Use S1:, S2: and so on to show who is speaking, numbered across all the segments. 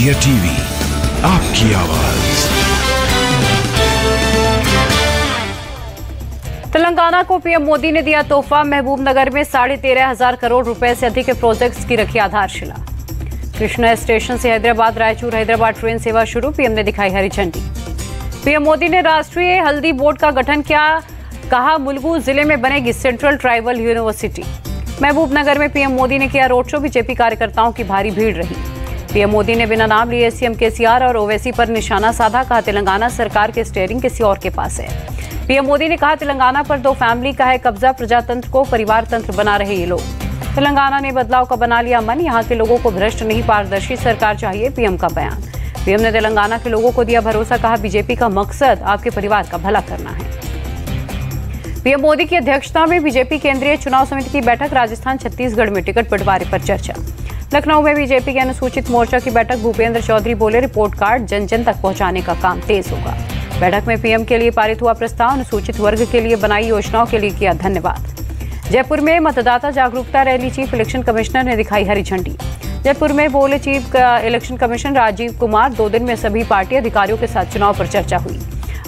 S1: India TV, आपकी आवाज।
S2: तेलंगाना को पीएम मोदी ने दिया तोहफा। महबूबनगर में 13,500 करोड़ रुपए से अधिक के प्रोजेक्ट्स की रखी आधारशिला। कृष्णा स्टेशन से हैदराबाद रायचूर हैदराबाद ट्रेन सेवा शुरू, पीएम ने दिखाई हरी झंडी। पीएम मोदी ने राष्ट्रीय हल्दी बोर्ड का गठन किया, कहा मुलुगु जिले में बनेगी सेंट्रल ट्राइबल यूनिवर्सिटी। महबूबनगर में पीएम मोदी ने किया रोड शो, बीजेपी कार्यकर्ताओं की भारी भीड़ रही। पीएम मोदी ने बिना नाम लिए सीएम केसीआर और ओवैसी पर निशाना साधा, कहा तेलंगाना सरकार के स्टीयरिंग किसी और के पास है। पीएम मोदी ने कहा तेलंगाना पर दो फैमिली का है कब्जा, प्रजातंत्र को परिवार तंत्र बना रहे ये लोग। तेलंगाना ने बदलाव का बना लिया मन, यहाँ के लोगों को भ्रष्ट नहीं पारदर्शी सरकार चाहिए, पीएम का बयान। पीएम ने तेलंगाना के लोगों को दिया भरोसा, कहा बीजेपी का मकसद आपके परिवार का भला करना है। पीएम मोदी की अध्यक्षता में बीजेपी केंद्रीय चुनाव समिति की बैठक, राजस्थान छत्तीसगढ़ में टिकट बंटवारे पर चर्चा। लखनऊ में बीजेपी के अनुसूचित मोर्चा की बैठक, भूपेंद्र चौधरी बोले रिपोर्ट कार्ड जन जन तक पहुंचाने का काम तेज होगा। बैठक में पीएम के लिए पारित हुआ प्रस्ताव, अनुसूचित वर्ग के लिए बनाई योजनाओं के लिए किया धन्यवाद। जयपुर में मतदाता जागरूकता रैली, चीफ इलेक्शन कमिश्नर ने दिखाई हरी झंडी। जयपुर में बोले chief election commissioner Rajeev Kumar, 2 दिन में सभी पार्टी अधिकारियों के साथ चुनाव पर चर्चा हुई।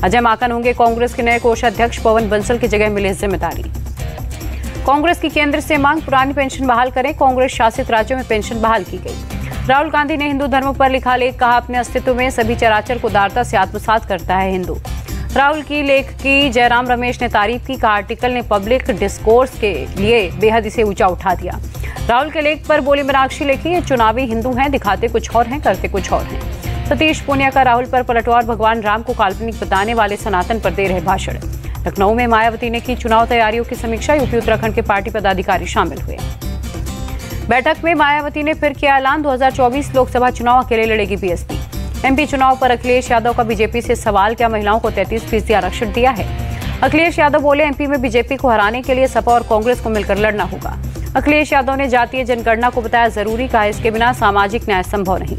S2: अजय माकन होंगे कांग्रेस के नए कोषाध्यक्ष, पवन बंसल की जगह मिली जिम्मेदारी। कांग्रेस की केंद्र से मांग, पुरानी पेंशन बहाल करें, कांग्रेस शासित राज्यों में पेंशन बहाल की गई। राहुल गांधी ने हिंदू धर्म पर लिखा लेख, कहा अपने अस्तित्व में सभी चराचर को उदारता से आत्मसात करता है हिंदू। राहुल की लेख की जयराम रमेश ने तारीफ की, कहा आर्टिकल ने पब्लिक डिस्कोर्स के लिए बेहद इसे ऊंचा उठा दिया। राहुल के लेख पर बोली मीनाक्षी लेखी, ये चुनावी हिंदू हैं, दिखाते कुछ और हैं, करते कुछ और हैं। सतीश पूनिया का राहुल पर पलटवार, भगवान राम को काल्पनिक बताने वाले सनातन पर दे रहे भाषण। लखनऊ में मायावती ने की चुनाव तैयारियों की समीक्षा, यूपी उत्तराखंड के पार्टी पदाधिकारी शामिल हुए। बैठक में मायावती ने फिर किया ऐलान, 2024 लोकसभा चुनाव अकेले लड़ेगी बीएसपी। एमपी चुनाव पर अखिलेश यादव का बीजेपी से सवाल, क्या महिलाओं को 33% आरक्षण दिया है। अखिलेश यादव बोले एमपी में बीजेपी को हराने के लिए सपा और कांग्रेस को मिलकर लड़ना होगा। अखिलेश यादव ने जातीय जनगणना को बताया जरूरी, कहा इसके बिना सामाजिक न्याय संभव नहीं।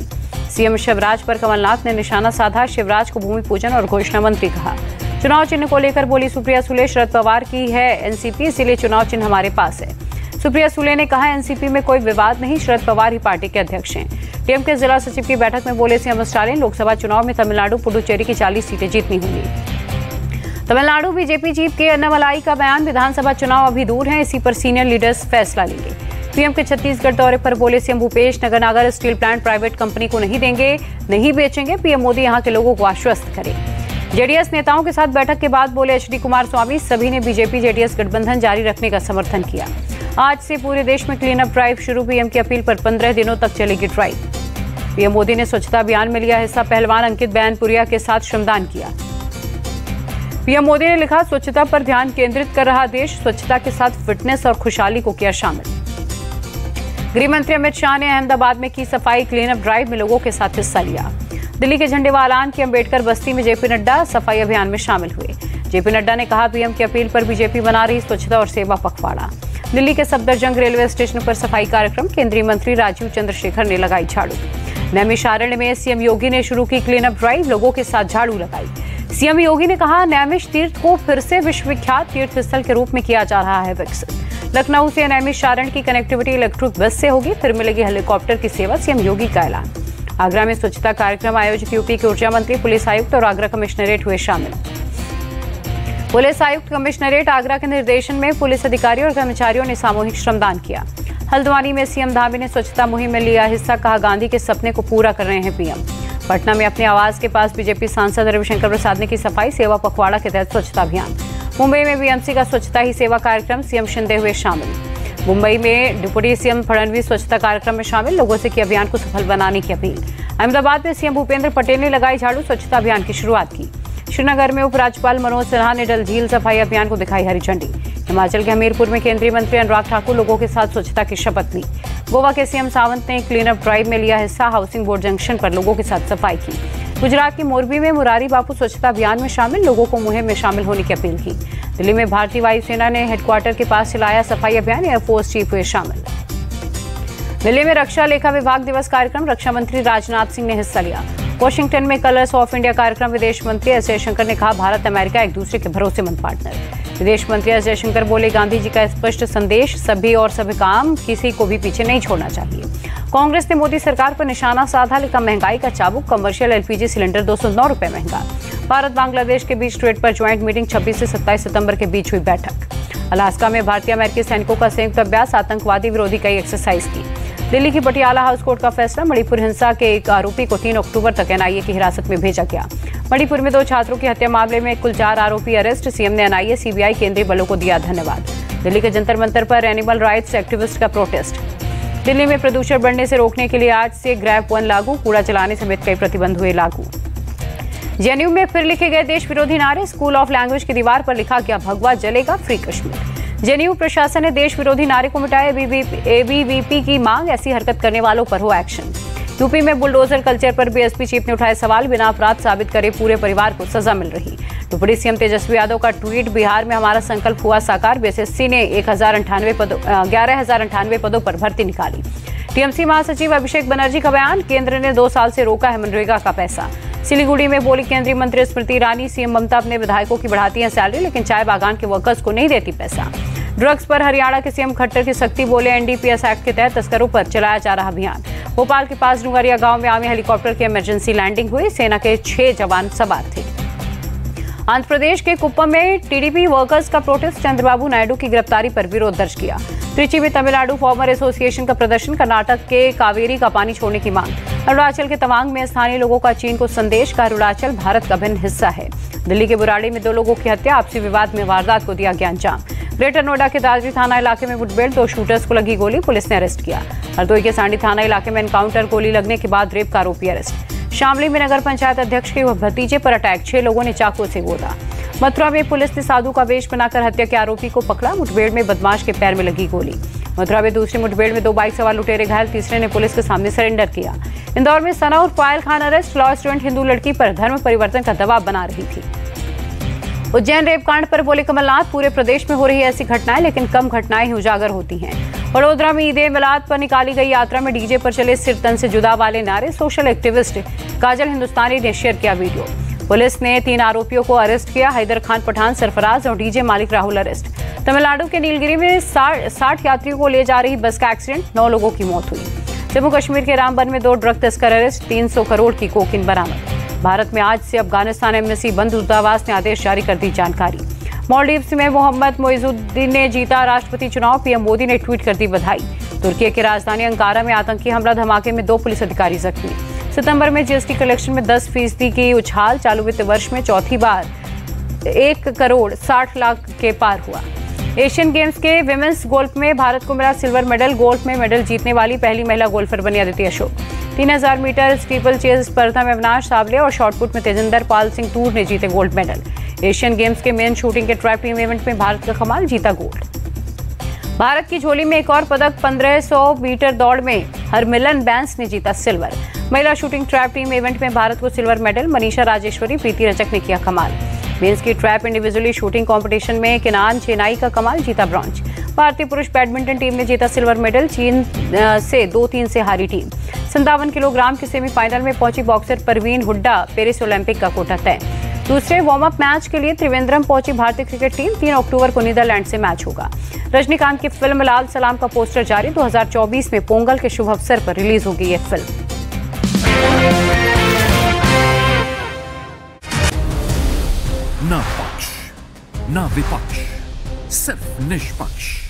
S2: सीएम शिवराज पर कमलनाथ ने निशाना साधा, शिवराज को भूमि पूजन और घोषणा मंत्री कहा। चुनाव चिन्ह को लेकर बोली सुप्रिया सुले, शरद पवार की है एनसीपी, इसीलिए चुनाव चिन्ह हमारे पास है। सुप्रिया सुले ने कहा एनसीपी में कोई विवाद नहीं, शरद पवार ही पार्टी के अध्यक्ष हैं। टीएम के जिला सचिव की बैठक में बोले सीएम स्टालिन, लोकसभा चुनाव में तमिलनाडु पुडुचेरी की 40 सीटें जीतनी होंगी। तमिलनाडु बीजेपी चीफ के अन्नामलाई का बयान, विधानसभा चुनाव अभी दूर हैं, इसी पर सीनियर लीडर्स फैसला लेंगे। पीएम के छत्तीसगढ़ दौरे पर बोले सीएम भूपेश, नगर स्टील प्लांट प्राइवेट कंपनी को नहीं देंगे, नहीं बेचेंगे, पीएम मोदी यहां के लोगों को आश्वस्त करें। जेडीएस नेताओं के साथ बैठक के बाद बोले एचडी कुमार स्वामी, सभी ने बीजेपी जेडीएस गठबंधन जारी रखने का समर्थन किया। आज से पूरे देश में क्लीन अप ड्राइव शुरू, पीएम की अपील पर 15 दिनों तक चलेगी ड्राइव। पीएम मोदी ने स्वच्छता अभियान में लिया हिस्सा, पहलवान अंकित बैनपुरिया के साथ श्रमदान किया। पीएम मोदी ने लिखा स्वच्छता पर ध्यान केंद्रित कर रहा देश, स्वच्छता के साथ फिटनेस और खुशहाली को किया शामिल। गृह मंत्री अमित शाह ने अहमदाबाद में की सफाई क्लीन अप ड्राइव में लोगों के साथ हिस्सा लिया। दिल्ली के झंडेवालान की अम्बेडकर बस्ती में जेपी नड्डा सफाई अभियान में शामिल हुए। जेपी नड्डा ने कहा पीएम की अपील पर बीजेपी बना रही स्वच्छता और सेवा पखवाड़ा। दिल्ली के सफदरजंग रेलवे स्टेशन पर सफाई कार्यक्रम, केंद्रीय मंत्री राजीव चंद्रशेखर ने लगाई झाड़ू। नैमिषारण्य में सीएम योगी ने शुरू की क्लीन अप ड्राइव, लोगों के साथ झाड़ू लगाई। सीएम योगी ने कहा नैमिष तीर्थ को फिर से विश्वविख्यात तीर्थ स्थल के रूप में किया जा रहा है विकसित। लखनऊ से नैमिषारण्य की कनेक्टिविटी इलेक्ट्रिक बस से होगी, फिर मिलेगी हेलीकॉप्टर की सेवा, सीएम योगी का ऐलान। आगरा में स्वच्छता कार्यक्रम आयोजित, यूपी के ऊर्जा मंत्री, पुलिस आयुक्त और आगरा कमिश्नरेट हुए शामिल। पुलिस आयुक्त कमिश्नरेट आगरा के निर्देशन में पुलिस अधिकारियों और कर्मचारियों ने सामूहिक श्रमदान किया। हल्द्वानी में सीएम धामी ने स्वच्छता मुहिम में लिया हिस्सा, कहा गांधी के सपने को पूरा कर रहे हैं पीएम। पटना में अपने आवास के पास बीजेपी सांसद रविशंकर प्रसाद ने की सफाई सेवा पखवाड़ा के तहत स्वच्छता अभियान। मुंबई में बीएमसी का स्वच्छता ही सेवा कार्यक्रम, सीएम शिंदे हुए शामिल। मुंबई में डिप्टी सीएम फडणवीस स्वच्छता कार्यक्रम में शामिल, लोगों से की अभियान को सफल बनाने की अपील। अहमदाबाद में सीएम भूपेंद्र पटेल ने लगाई झाड़ू, स्वच्छता अभियान की शुरुआत की। श्रीनगर में उपराज्यपाल मनोज सिन्हा ने डल झील सफाई अभियान को दिखाई हरी झंडी। हिमाचल के हमीरपुर में केंद्रीय मंत्री अनुराग ठाकुर लोगों के साथ स्वच्छता की शपथ ली। गोवा के सीएम सावंत ने क्लीन अप ड्राइव में लिया हिस्सा, हाउसिंग बोर्ड जंक्शन पर लोगों के साथ सफाई की। गुजरात के मोरबी में मुरारी बापू स्वच्छता अभियान में शामिल, लोगों को मुहिम में शामिल होने की अपील की। दिल्ली में भारतीय वायुसेना ने हेडक्वार्टर के पास चलाया सफाई अभियान, एयरफोर्स चीफ हुए शामिल। दिल्ली में रक्षा लेखा विभाग दिवस कार्यक्रम, रक्षा मंत्री राजनाथ सिंह ने हिस्सा लिया। वॉशिंगटन में कलर्स ऑफ इंडिया कार्यक्रम, विदेश मंत्री एस जयशंकर ने कहा भारत अमेरिका एक दूसरे के भरोसेमंद पार्टनर। विदेश मंत्री एस जयशंकर बोले, गांधी जी का स्पष्ट संदेश, सभी और सभी काम, किसी को भी पीछे नहीं छोड़ना चाहिए। कांग्रेस ने मोदी सरकार पर निशाना साधा, लिखा महंगाई का चाबुक, कमर्शियल एलपीजी सिलेंडर 209 रुपए महंगा। भारत बांग्लादेश के बीच स्ट्रेट पर ज्वाइंट मीटिंग, 26 से 27 सितंबर के बीच हुई बैठक। अलास्का में भारतीय अमेरिकी सैनिकों का संयुक्त अभ्यास, आतंकवादी विरोधी कई एक्सरसाइज की। दिल्ली की पटियाला हाउस कोर्ट का फैसला, मणिपुर हिंसा के एक आरोपी को 3 अक्टूबर तक एनआईए की हिरासत में भेजा गया। मणिपुर में 2 छात्रों की हत्या मामले में कुल 4 आरोपी अरेस्ट, सीएम ने एनआईए, सीबीआई, केंद्रीय बलों को दिया धन्यवाद। दिल्ली के जंतर मंतर पर एनिमल राइट्स एक्टिविस्ट का प्रोटेस्ट। दिल्ली में प्रदूषण बढ़ने से रोकने के लिए आज से ग्रैब 1 लागू, कूड़ा जलाने समेत कई प्रतिबंध हुए लागू। जेएनयू में फिर लिखे गए देश विरोधी नारे, स्कूल ऑफ लैंग्वेज की दीवार पर लिखा गया, भगवा जलेगा, फ्री कश्मीर। जेएनयू प्रशासन ने देश विरोधी नारे को मिटाया, एबीवीपी की मांग, ऐसी हरकत करने वालों पर हो एक्शन। यूपी में बुलडोजर कल्चर पर बीएसपी चीफ ने उठाए सवाल, बिना अपराध साबित करे पूरे परिवार को सजा मिल रही। डिप्टी सीएम तेजस्वी यादव का ट्वीट, बिहार में हमारा संकल्प हुआ साकार, बीएसएससी ने 11,098 पदों पर भर्ती निकाली। टीएमसी महासचिव अभिषेक बनर्जी का बयान, केंद्र ने 2 साल से रोका है मनरेगा का पैसा। सिलीगुड़ी में बोली केंद्रीय मंत्री स्मृति ईरानी, सीएम ममता अपने विधायकों की बढ़ाती हैं सैलरी, लेकिन चाय बागान के वर्कर्स को नहीं देती पैसा। ड्रग्स पर हरियाणा के सीएम खट्टर की सख्ती, बोले एनडीपीएस एक्ट के तहत तस्करों पर चलाया जा रहा अभियान। भोपाल के पास डुंगरिया गांव में आर्मी हेलीकॉप्टर की इमरजेंसी लैंडिंग हुई, सेना के 6 जवान सवार थे। आंध्र प्रदेश के कुप्पम में टीडीपी वर्कर्स का प्रोटेस्ट, चंद्रबाबू नायडू की गिरफ्तारी पर विरोध दर्ज किया। त्रिची में तमिलनाडु फार्मर एसोसिएशन का प्रदर्शन, कर्नाटक के कावेरी का पानी छोड़ने की मांग। अरुणाचल के तवांग में स्थानीय लोगों का चीन को संदेश, का अरुणाचल भारत का भिन्न हिस्सा है। दिल्ली के बुराड़ी में 2 लोगों की हत्या, आपसी विवाद में वारदात को दिया गया अंजाम। ग्रेटर नोएडा के दादरी थाना इलाके में मुठभेड़, 2 शूटर्स को लगी गोली, पुलिस ने अरेस्ट किया। हरदोई के सांडी थाना इलाके में एनकाउंटर, गोली लगने के बाद रेप का आरोपी अरेस्ट। शामली में नगर पंचायत अध्यक्ष के भतीजे पर अटैक, 6 लोगों ने चाकू से गोदा। मथुरा में पुलिस ने साधु का वेश बनाकर हत्या के आरोपी को पकड़ा, मुठभेड़ में बदमाश के पैर में लगी गोली। मथुरा में दूसरी मुठभेड़ में 2 बाइक सवार लुटेरे घायल, तीसरे ने पुलिस के सामने सरेंडर किया। इंदौर में सना और Payal Khan arrest, law student Hindu लड़की पर धर्म परिवर्तन का दबाव बना रही थी। उज्जैन रेप कांड पर बोले कमलनाथ, पूरे प्रदेश में हो रही ऐसी घटनाएं, लेकिन कम घटनाएं ही उजागर होती हैं। वडोदरा में ईद ए मिलाद पर निकाली गई यात्रा में डीजे पर चले सिर तन से जुदा वाले नारे, सोशल एक्टिविस्ट काजल हिंदुस्तानी ने शेयर किया वीडियो। पुलिस ने 3 आरोपियों को अरेस्ट किया, हैदर खान पठान, सरफराज और डीजे मालिक राहुल अरेस्ट। तमिलनाडु के नीलगिरी में 60 यात्रियों को ले जा रही बस का एक्सीडेंट, 9 लोगों की मौत हुई। जम्मू कश्मीर के रामबन में 2 ड्रग तस्कर अरेस्ट, 300 करोड़ की कोकीन बरामद। भारत में आज से अफगानिस्तान एम्बेसी बंद, दूतावास ने आदेश जारी कर दी जानकारी। मालदीव्स में मोहम्मद मोइजुद्दीन ने जीता राष्ट्रपति चुनाव, पीएम मोदी ने ट्वीट कर दी बधाई। तुर्की की राजधानी अंकारा में आतंकी हमला धमाके में 2 पुलिस अधिकारी जख्मी। सितंबर में जीएसटी कलेक्शन में 10% की उछाल, चालू वित्त वर्ष में चौथी बार 1 करोड़ 60 लाख के पार हुआ। एशियन गेम्स के विमेंस गोल्फ में भारत को मिला सिल्वर मेडल, गोल्फ में मेडल जीतने वाली पहली महिला गोल्फर बनी Aditi Ashok. 3000 metre steeplechase स्पर्धा में अविनाश सावले और शॉटपुट में तेजिंदर पाल सिंह तूर ने जीते गोल्ड मेडल। एशियन गेम्स के मेन शूटिंग के ट्रैप टीम इवेंट में भारत का कमाल, जीता गोल्ड। भारत की झोली में एक और पदक, 1500 मीटर दौड़ में हरमिलन बैंस ने जीता सिल्वर। महिला शूटिंग ट्रैप टीम इवेंट में भारत को सिल्वर मेडल, मनीषा राजेश्वरी, प्रीति रजक ने किया कमाल। मेंस की ट्रैप इंडिविजुअली शूटिंग कंपटीशन में किनान चेनाई का कमाल, जीता ब्रॉन्ज। भारतीय पुरुष बैडमिंटन टीम ने जीता सिल्वर मेडल, चीन से 2-3 से हारी टीम। 57 किलोग्राम के सेमीफाइनल में पहुंची boxer Parveen Hooda, Paris Olympic का कोटा तय। दूसरे वार्म अप मैच के लिए त्रिवेंद्रम पहुंची भारतीय क्रिकेट टीम, 3 अक्टूबर को नीदरलैंड से मैच होगा। रजनीकांत की फिल्म लाल सलाम का पोस्टर जारी, 2024 में पोंगल के शुभ अवसर पर रिलीज होगी ये फिल्म।
S1: ना पक्ष ना विपक्ष, सिर्फ निष्पक्ष।